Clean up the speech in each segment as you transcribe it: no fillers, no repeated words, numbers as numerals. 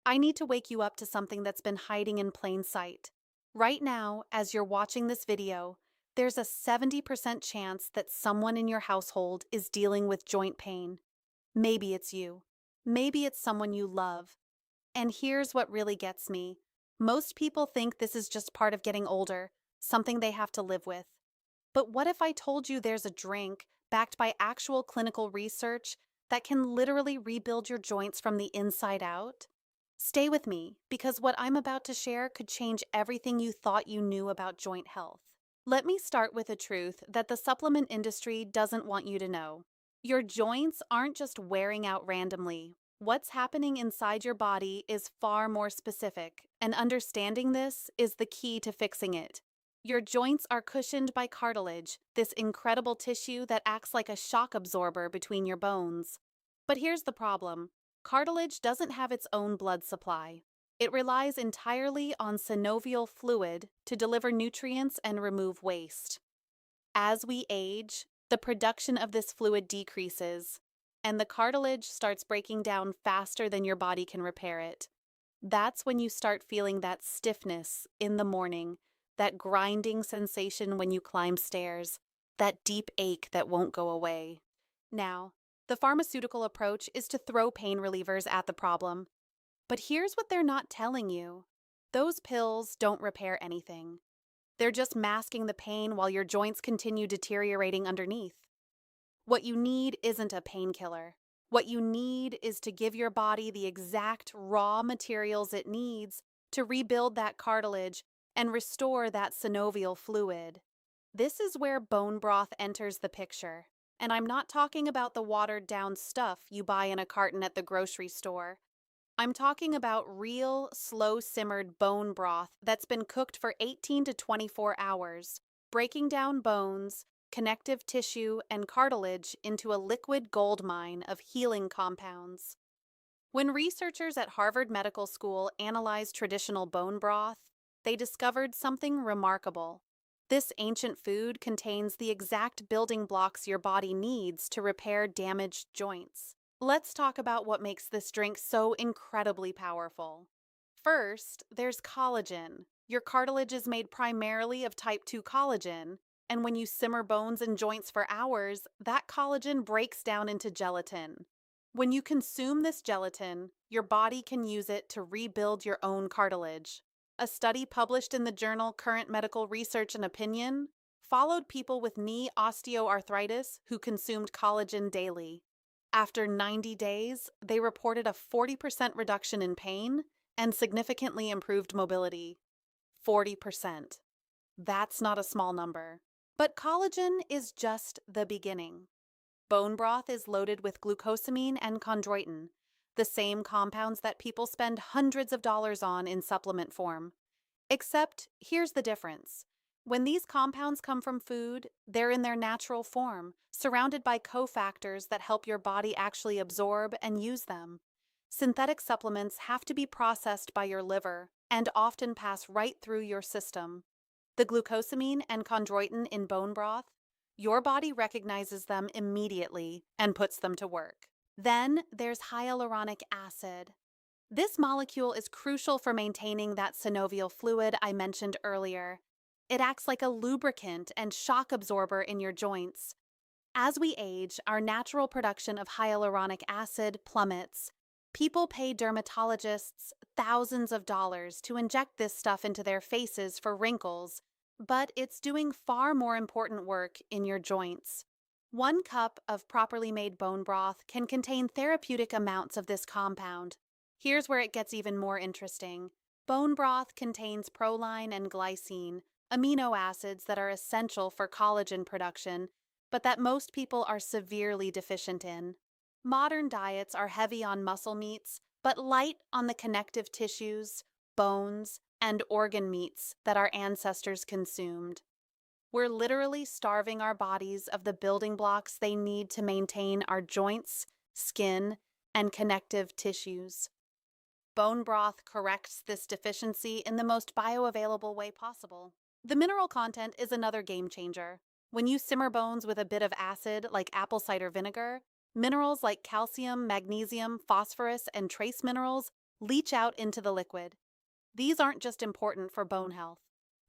I need to wake you up to something that's been hiding in plain sight. Right now, as you're watching this video, there's a 70% chance that someone in your household is dealing with joint pain. Maybe it's you. Maybe it's someone you love. And here's what really gets me. Most people think this is just part of getting older, something they have to live with. But what if I told you there's a drink backed by actual clinical research that can literally rebuild your joints from the inside out? Stay with me, because what I'm about to share could change everything you thought you knew about joint health. Let me start with a truth that the supplement industry doesn't want you to know. Your joints aren't just wearing out randomly. What's happening inside your body is far more specific, and understanding this is the key to fixing it. Your joints are cushioned by cartilage, this incredible tissue that acts like a shock absorber between your bones. But here's the problem. Cartilage doesn't have its own blood supply. It relies entirely on synovial fluid to deliver nutrients and remove waste. As we age, the production of this fluid decreases, and the cartilage starts breaking down faster than your body can repair it. That's when you start feeling that stiffness in the morning, that grinding sensation when you climb stairs, that deep ache that won't go away. Now, the pharmaceutical approach is to throw pain relievers at the problem. But here's what they're not telling you. Those pills don't repair anything. They're just masking the pain while your joints continue deteriorating underneath. What you need isn't a painkiller. What you need is to give your body the exact raw materials it needs to rebuild that cartilage and restore that synovial fluid. This is where bone broth enters the picture. And I'm not talking about the watered-down stuff you buy in a carton at the grocery store. I'm talking about real, slow-simmered bone broth that's been cooked for 18 to 24 hours, breaking down bones, connective tissue, and cartilage into a liquid goldmine of healing compounds. When researchers at Harvard Medical School analyzed traditional bone broth, they discovered something remarkable. This ancient food contains the exact building blocks your body needs to repair damaged joints. Let's talk about what makes this drink so incredibly powerful. First, there's collagen. Your cartilage is made primarily of type 2 collagen, and when you simmer bones and joints for hours, that collagen breaks down into gelatin. When you consume this gelatin, your body can use it to rebuild your own cartilage. A study published in the journal Current Medical Research and Opinion followed people with knee osteoarthritis who consumed collagen daily. After 90 days, they reported a 40% reduction in pain and significantly improved mobility. 40%. That's not a small number. But collagen is just the beginning. Bone broth is loaded with glucosamine and chondroitin, the same compounds that people spend hundreds of dollars on in supplement form. Except, here's the difference. When these compounds come from food, they're in their natural form, surrounded by cofactors that help your body actually absorb and use them. Synthetic supplements have to be processed by your liver and often pass right through your system. The glucosamine and chondroitin in bone broth, your body recognizes them immediately and puts them to work. Then there's hyaluronic acid. This molecule is crucial for maintaining that synovial fluid I mentioned earlier. It acts like a lubricant and shock absorber in your joints. As we age, our natural production of hyaluronic acid plummets. People pay dermatologists thousands of dollars to inject this stuff into their faces for wrinkles, but it's doing far more important work in your joints. 1 cup of properly made bone broth can contain therapeutic amounts of this compound. Here's where it gets even more interesting. Bone broth contains proline and glycine, amino acids that are essential for collagen production, but that most people are severely deficient in. Modern diets are heavy on muscle meats, but light on the connective tissues, bones, and organ meats that our ancestors consumed. We're literally starving our bodies of the building blocks they need to maintain our joints, skin, and connective tissues. Bone broth corrects this deficiency in the most bioavailable way possible. The mineral content is another game changer. When you simmer bones with a bit of acid like apple cider vinegar, minerals like calcium, magnesium, phosphorus, and trace minerals leach out into the liquid. These aren't just important for bone health.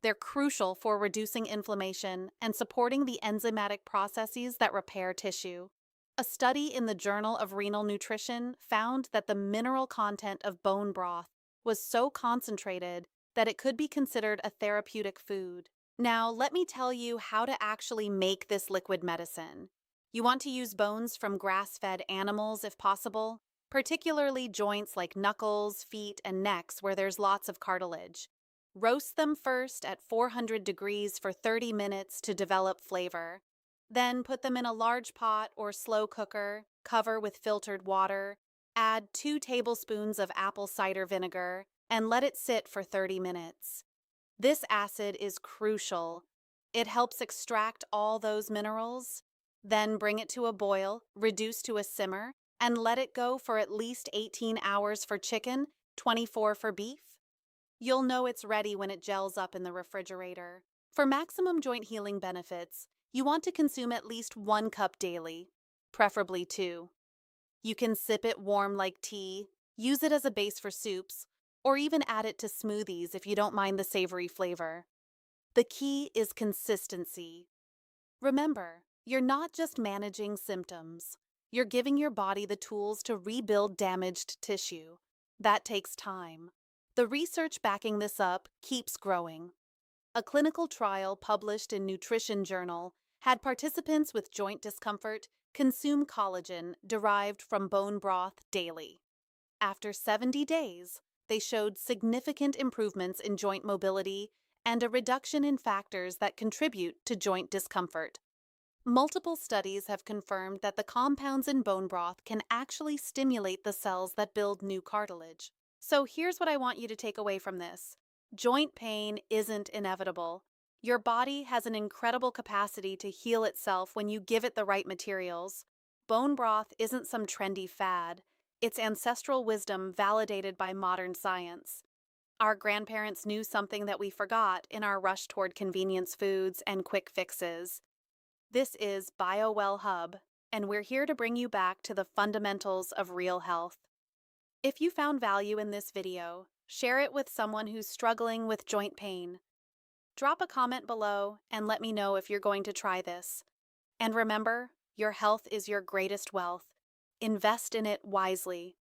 They're crucial for reducing inflammation and supporting the enzymatic processes that repair tissue. A study in the Journal of Renal Nutrition found that the mineral content of bone broth was so concentrated that it could be considered a therapeutic food. Now, let me tell you how to actually make this liquid medicine. You want to use bones from grass-fed animals if possible, particularly joints like knuckles, feet, and necks where there's lots of cartilage. Roast them first at 400 degrees for 30 minutes to develop flavor. Then put them in a large pot or slow cooker, cover with filtered water, add 2 tablespoons of apple cider vinegar, and let it sit for 30 minutes. This acid is crucial. It helps extract all those minerals. Then bring it to a boil, reduce to a simmer, and let it go for at least 18 hours for chicken, 24 for beef. You'll know it's ready when it gels up in the refrigerator. For maximum joint healing benefits, you want to consume at least 1 cup daily, preferably 2. You can sip it warm like tea, use it as a base for soups, or even add it to smoothies if you don't mind the savory flavor. The key is consistency. Remember, you're not just managing symptoms. You're giving your body the tools to rebuild damaged tissue. That takes time. The research backing this up keeps growing. A clinical trial published in Nutrition Journal had participants with joint discomfort consume collagen derived from bone broth daily. After 70 days, they showed significant improvements in joint mobility and a reduction in factors that contribute to joint discomfort. Multiple studies have confirmed that the compounds in bone broth can actually stimulate the cells that build new cartilage. So here's what I want you to take away from this. Joint pain isn't inevitable. Your body has an incredible capacity to heal itself when you give it the right materials. Bone broth isn't some trendy fad. It's ancestral wisdom validated by modern science. Our grandparents knew something that we forgot in our rush toward convenience foods and quick fixes. This is BioWell Hub, and we're here to bring you back to the fundamentals of real health. If you found value in this video, share it with someone who's struggling with joint pain. Drop a comment below and let me know if you're going to try this. And remember, your health is your greatest wealth. Invest in it wisely.